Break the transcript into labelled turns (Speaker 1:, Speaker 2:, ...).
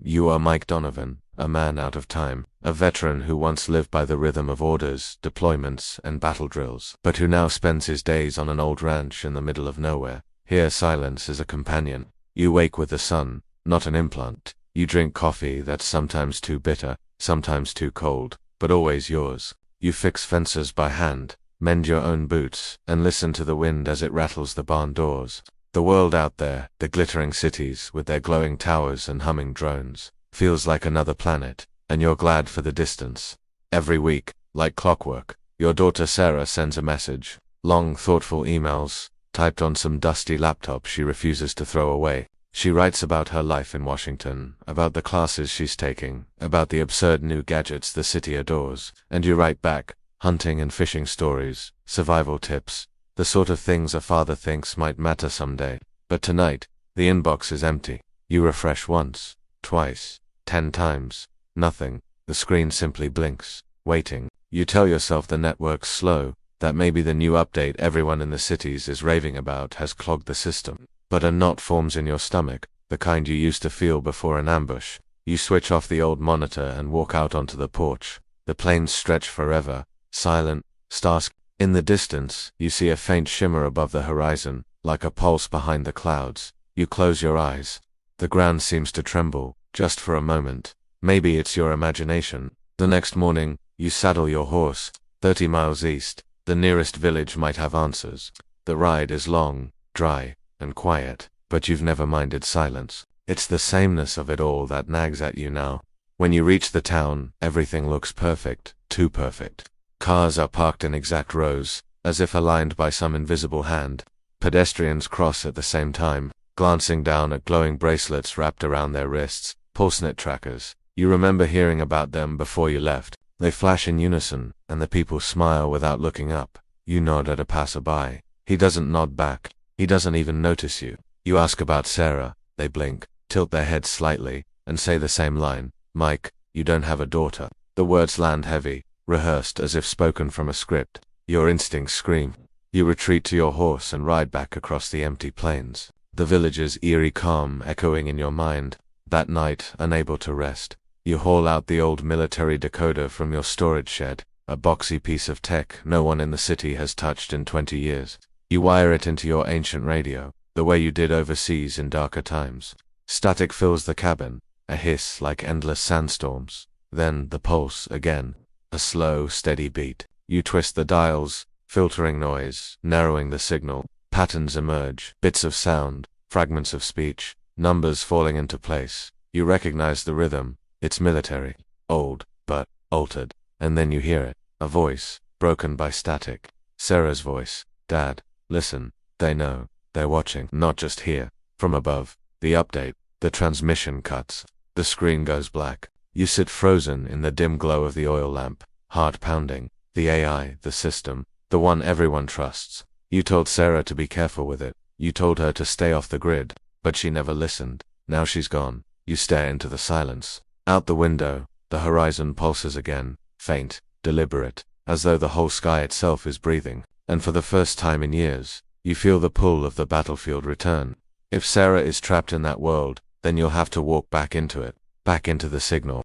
Speaker 1: You are Mike Donovan, a man out of time, a veteran who once lived by the rhythm of orders, deployments, and battle drills, but who now spends his days on an old ranch in the middle of nowhere. Here silence is a companion. You wake with the sun, not an implant. You drink coffee that's sometimes too bitter, sometimes too cold, but always yours. You fix fences by hand, mend your own boots, and listen to the wind as it rattles the barn doors. The world out there, the glittering cities with their glowing towers and humming drones, feels like another planet, and you're glad for the distance. Every week, like clockwork, your daughter Sarah sends a message. Long, thoughtful emails, typed on some dusty laptop she refuses to throw away. She writes about her life in Washington, about the classes she's taking, about the absurd new gadgets the city adores, and you write back, hunting and fishing stories, survival tips, the sort of things a father thinks might matter someday. But tonight, the inbox is empty. You refresh once, twice, 10 times. Nothing. The screen simply blinks, waiting. You tell yourself the network's slow, that maybe the new update everyone in the cities is raving about has clogged the system. But a knot forms in your stomach, the kind you used to feel before an ambush. You switch off the old monitor and walk out onto the porch. The plains stretch forever, silent, stars. In the distance, you see a faint shimmer above the horizon, like a pulse behind the clouds. You close your eyes. The ground seems to tremble, just for a moment. Maybe it's your imagination. The next morning, you saddle your horse, 30 miles east. The nearest village might have answers. The ride is long, dry, and quiet, but you've never minded silence. It's the sameness of it all that nags at you now. When you reach the town, everything looks perfect, too perfect. Cars are parked in exact rows, as if aligned by some invisible hand. Pedestrians cross at the same time, glancing down at glowing bracelets wrapped around their wrists, pulsenet trackers. You remember hearing about them before you left. They flash in unison, and the people smile without looking up. You nod at a passerby. He doesn't nod back. He doesn't even notice you. You ask about Sarah. They blink, tilt their heads slightly, and say the same line. Mike, you don't have a daughter. The words land heavy, rehearsed as if spoken from a script. Your instincts scream. You retreat to your horse and ride back across the empty plains. The village's eerie calm echoing in your mind. That night, unable to rest, you haul out the old military decoder from your storage shed, a boxy piece of tech no one in the city has touched in 20 years. You wire it into your ancient radio, the way you did overseas in darker times. Static fills the cabin, a hiss like endless sandstorms. Then the pulse again. A slow, steady beat. You twist the dials, filtering noise, narrowing the signal. Patterns emerge, bits of sound, fragments of speech, numbers falling into place. You recognize the rhythm. It's military, old, but altered. And then you hear it, a voice, broken by static. Sarah's voice. Dad, listen. They know. They're watching. Not just here. From above. The update. The transmission cuts. The screen goes black. You sit frozen in the dim glow of the oil lamp, heart pounding. The AI, the system, the one everyone trusts. You told Sarah to be careful with it. You told her to stay off the grid, but she never listened. Now she's gone. You stare into the silence. Out the window, the horizon pulses again, faint, deliberate, as though the whole sky itself is breathing. And for the first time in years, you feel the pull of the battlefield return. If Sarah is trapped in that world, then you'll have to walk back into it, back into the signal.